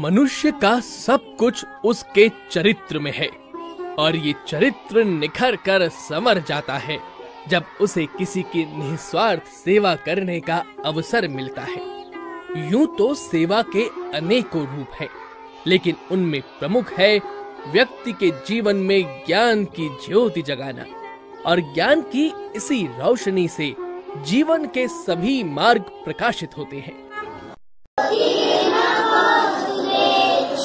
मनुष्य का सब कुछ उसके चरित्र में है और ये चरित्र निखर कर समर जाता है जब उसे किसी की निस्वार्थ सेवा करने का अवसर मिलता है। यूं तो सेवा के अनेकों रूप हैं, लेकिन उनमें प्रमुख है व्यक्ति के जीवन में ज्ञान की ज्योति जगाना और ज्ञान की इसी रोशनी से जीवन के सभी मार्ग प्रकाशित होते हैं।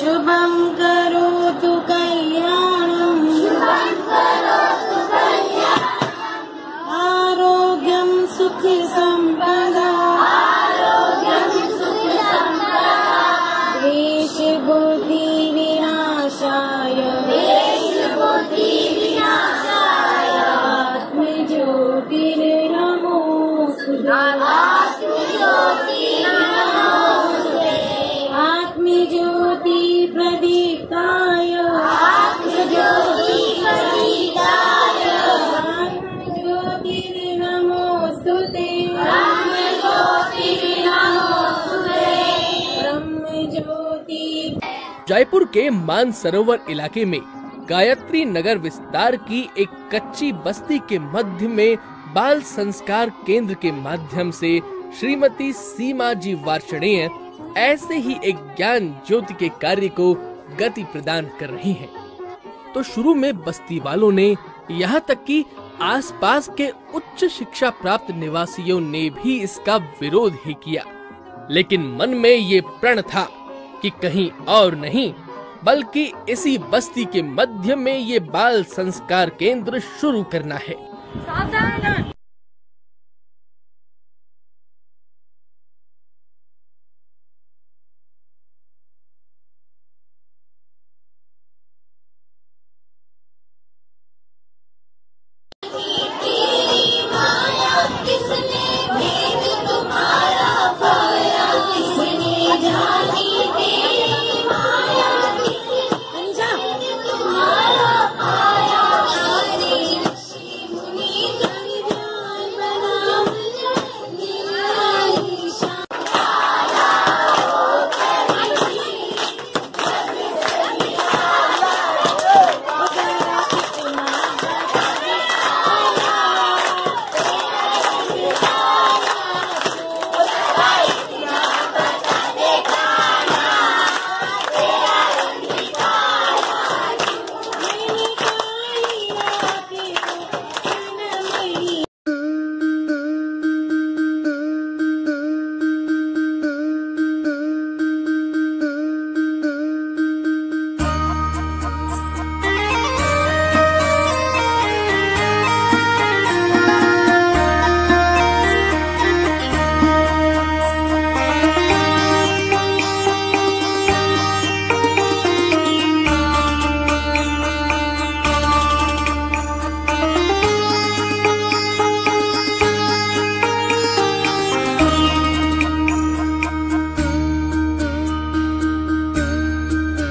शुभं करोतु कल्याणं, आरोग्यं सुख संपदा, देश बुद्धि विनाशाय, आत्मज्योति प्रदीप्ताय, नमोस्तुते, ब्रह्मज्योति। जयपुर के मानसरोवर इलाके में गायत्री नगर विस्तार की एक कच्ची बस्ती के मध्य में बाल संस्कार केंद्र के माध्यम से श्रीमती सीमा जी वार्ष्णेय ऐसे ही एक ज्ञान ज्योति के कार्य को गति प्रदान कर रही हैं। तो शुरू में बस्ती वालों ने, यहाँ तक कि आसपास के उच्च शिक्षा प्राप्त निवासियों ने भी इसका विरोध ही किया, लेकिन मन में ये प्रण था कि कहीं और नहीं बल्कि इसी बस्ती के मध्य में ये बाल संस्कार केंद्र शुरू करना है।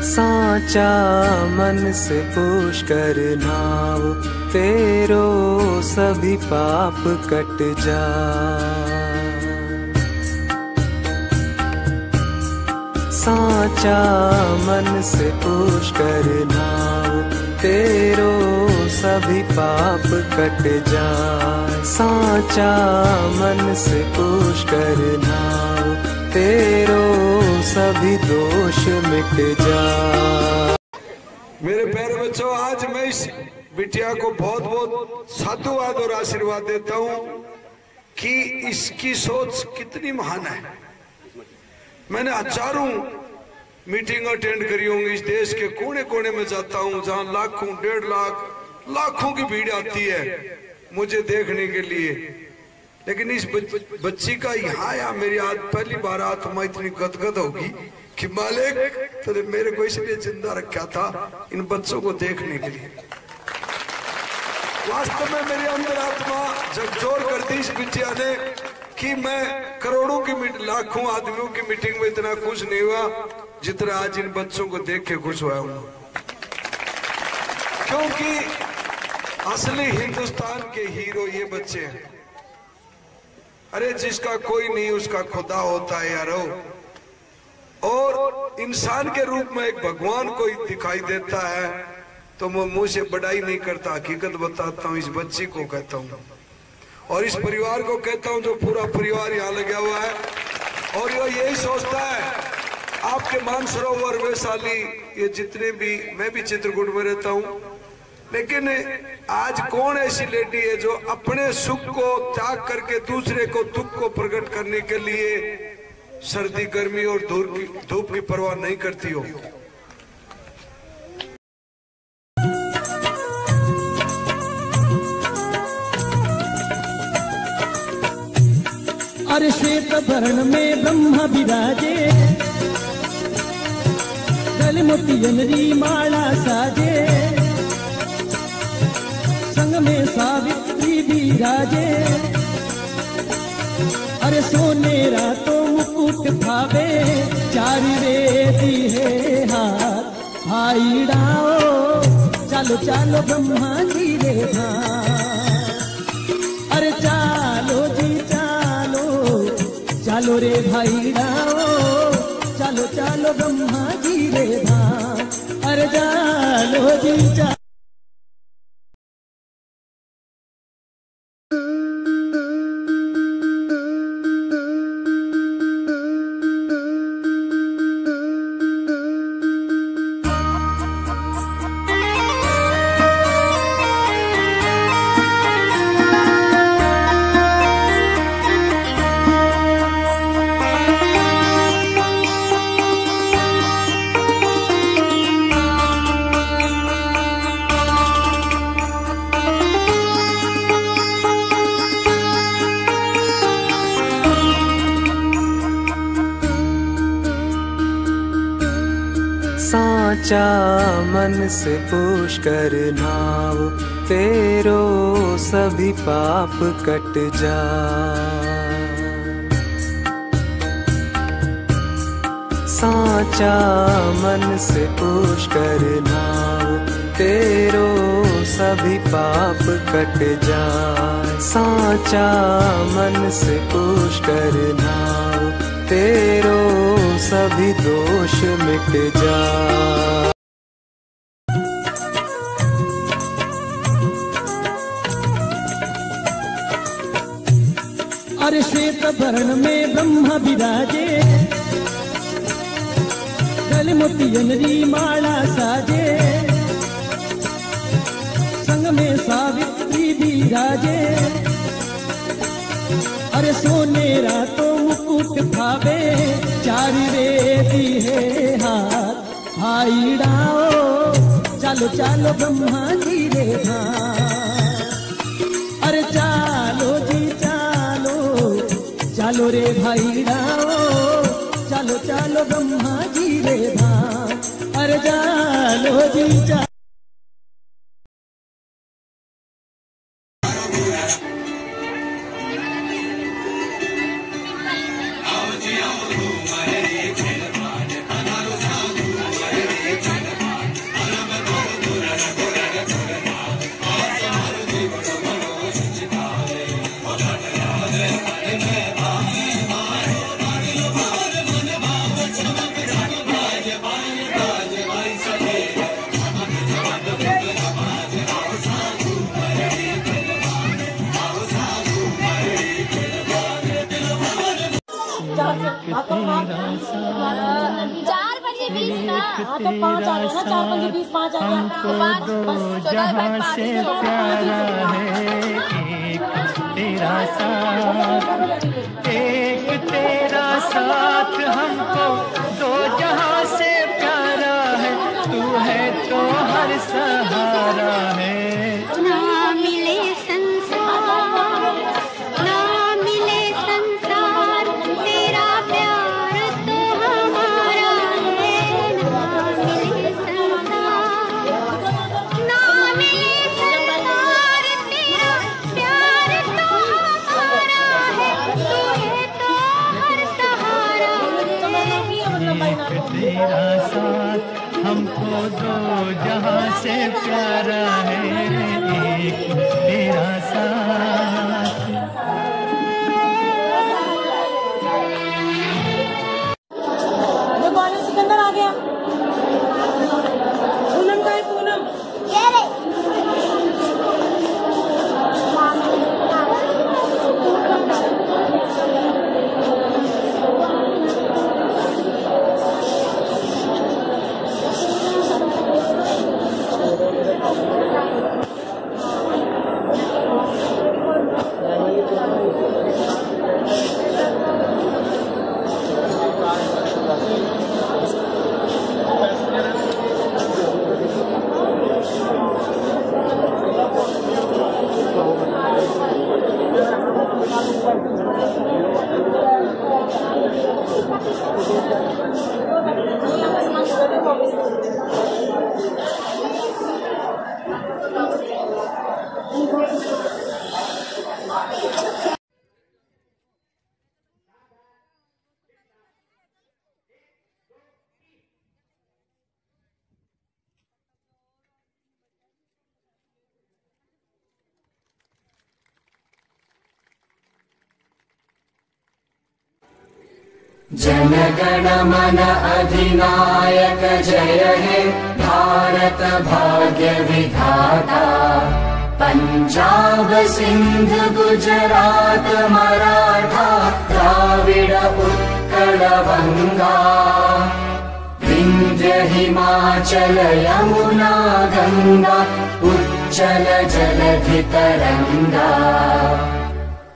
साचा मन से पुष्कर नाव, तेरो सभी पाप कट जा। साचा मन से पुष्कर नाव, तेरो सभी पाप कट जा। साचा मन से पुष्कर नाव, तेरो सभी दोष मिट जा। मेरे प्यारे बच्चों, आज मैं इस बिटिया को बहुत बहुत साधुवाद और आशीर्वाद देता हूँ कि इसकी सोच कितनी महान है। मैंने हजारों मीटिंग अटेंड करी होंगी, इस देश के कोने कोने में जाता हूँ जहाँ लाखों 1.5 लाख लाखों की भीड़ आती है मुझे देखने के लिए, लेकिन इस बच्ची का यहाँ आया मेरी आज पहली बार आत्मा इतनी गदगद होगी कि मालिक तो मेरे को इसलिए जिंदा रखा था इन बच्चों को देखने के लिए। वास्तव में मेरी अंदर आत्मा झकझोर कर दी इस बिटिया ने कि मैं करोड़ों की लाखों आदमियों की मीटिंग में इतना खुश नहीं हुआ जितना आज इन बच्चों को देख के खुश हुआ हूं, क्योंकि असली हिंदुस्तान के हीरो ये बच्चे हैं। अरे जिसका कोई नहीं उसका खुदा होता है यारो। और इंसान के रूप में एक भगवान कोई दिखाई देता है तो मैं मुंह से बड़ाई नहीं करता, हकीकत बताता हूँ। इस बच्ची को कहता हूँ और इस परिवार को कहता हूँ, जो पूरा परिवार यहाँ लगा हुआ है और ये यही सोचता है आपके मानसरोवर वैशाली ये जितने भी, मैं भी चित्रकूट में रहता हूँ, लेकिन आज कौन ऐसी लेडी है जो अपने सुख को त्याग करके दूसरे को दुख को प्रकट करने के लिए सर्दी गर्मी और धूप की परवाह नहीं करती हो। अरे श्वेत वर्ण में ब्रह्मा विराजे, गल मोतियनरी माला साजे, संग में सावित्री विराजे। अरे सोने रातों मुकुट भावे, चारि वेदी है हाथ, भाई डाओ चालो चालो ब्रह्मा जी रे धाम। अरे चालो जी चालो रे भाई डाओ, चालो चालो ब्रह्मा जी रे धाम। अरे चालो जी चालो। साचा मन से पुष्कर नाव, तेरो सभी पाप कट जा। साचा मन से पुष्कर नाव, तेरो सभी पाप कट जा। साचा मन से पुष्कर नाव, तेरो सभी दोष मिट जा। अरे श्वेत वर्ण में ब्रह्मा विराजे, गल मोतियनरी माला साजे, संग में सावित्री विराजे। अरे सोने रातों मुकुट भावे, चारि वेदी है हाथ, भाई डाओ चालो चालो ब्रह्मा जी रे धाम। अरे चालो जी चालो रे भाई डाओ, चालो चालो ब्रह्मा जी रे धाम। अरे चालो जी चालो। तो 5 आ गया ना, 4 5 20 5 आ गया। हमको दो जहां से प्यारा है, एक तेरा साथ, एक तेरा साथ। हमको दो जहां से प्यारा है, तू है तो हर सहारा है। ना मिले संसार, ना मिले संसार, तेरा प्यार तो हमारा है। ना मिले संसार, तेरा प्यार तो हमारा है। तू है तो हर सहारा है। तेरा साथ हमको दो जहां से प्यारा है, एक तेरा साथ। जो जनगण मन अधिनायक जय हे भारत भाग्य विधाता। पंजाब सिंध गुजरात मराठा द्राविड़ उत्कल बंगा। विंध्य हिमाचल यमुना गंगा उच्चल जलधि तरंगा।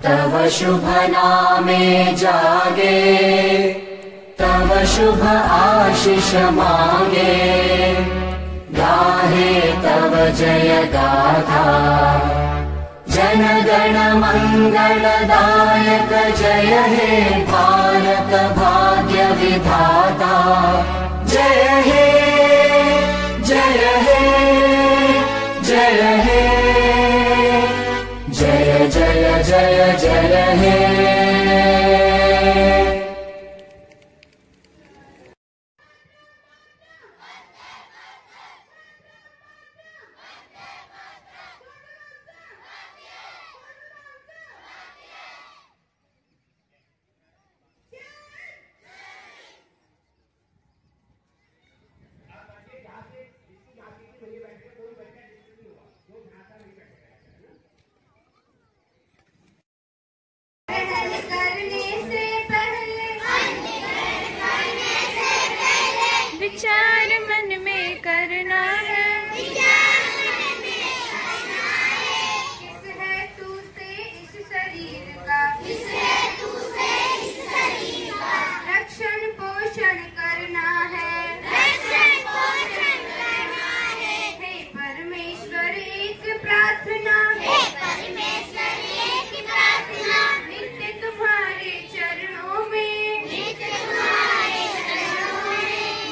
तव शुभ नामे जागे तव शुभ आशीष मांगे। गाहे तव जय गाथा जनगण मंगलदायक जय हे भारत भाग्य विधाता। जय हे जय हे जय हे जय जय जय जय हे। विचार मन में करना है। किस है तू से इस शरीर का रक्षण पोषण करना है। हे परमेश्वर एक प्रार्थना नित्य तुम्हारे चरणों में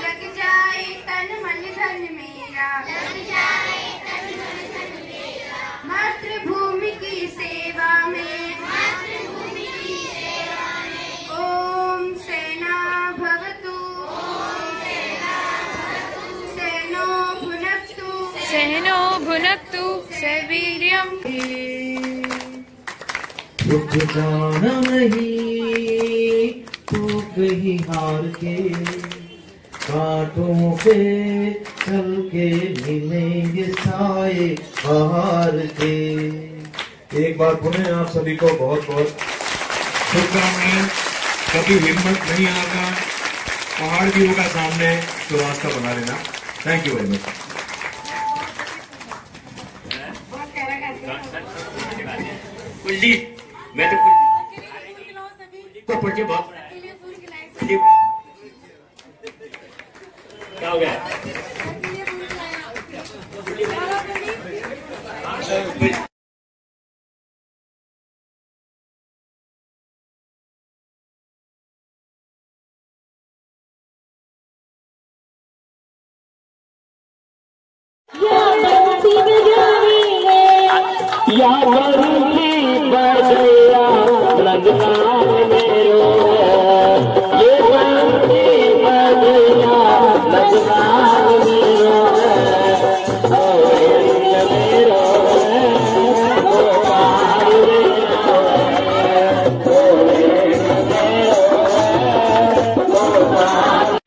लग जाए तन मन धन मेरा। मातृभूमि की सेवा में ओम सेना भवतु सेनो भुनक्तु सवीर्यम्। दुख जाना नहीं तू कहीं हार के कांटों पे चल के मिलेंगे साए बाहर के। एक बार पुनः आप सभी को बहुत बहुत शुभकामनाएं। कभी हिम्मत नहीं हारना, पहाड़ भी होगा सामने तो रास्ता बना लेना। Thank you very much. Kuldeep मैं तो पढ़िए बहुत क्या हो गया?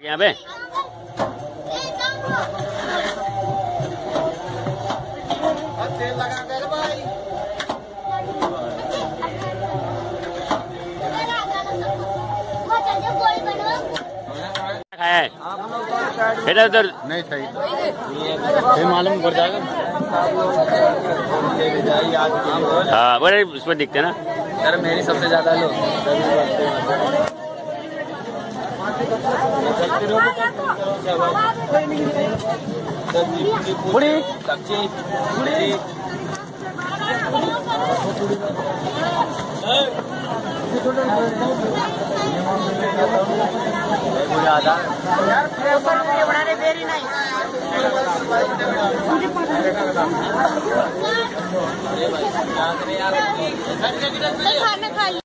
यहाँ पे खाया है बेटा उधर नहीं सही मालूम पड़ जाएगा। हाँ बोले उसमें दिखते ना यार मेरी सबसे ज्यादा लो पूरी सब्जी पूरी यार बनाने देरी नहीं खाना खा लिया।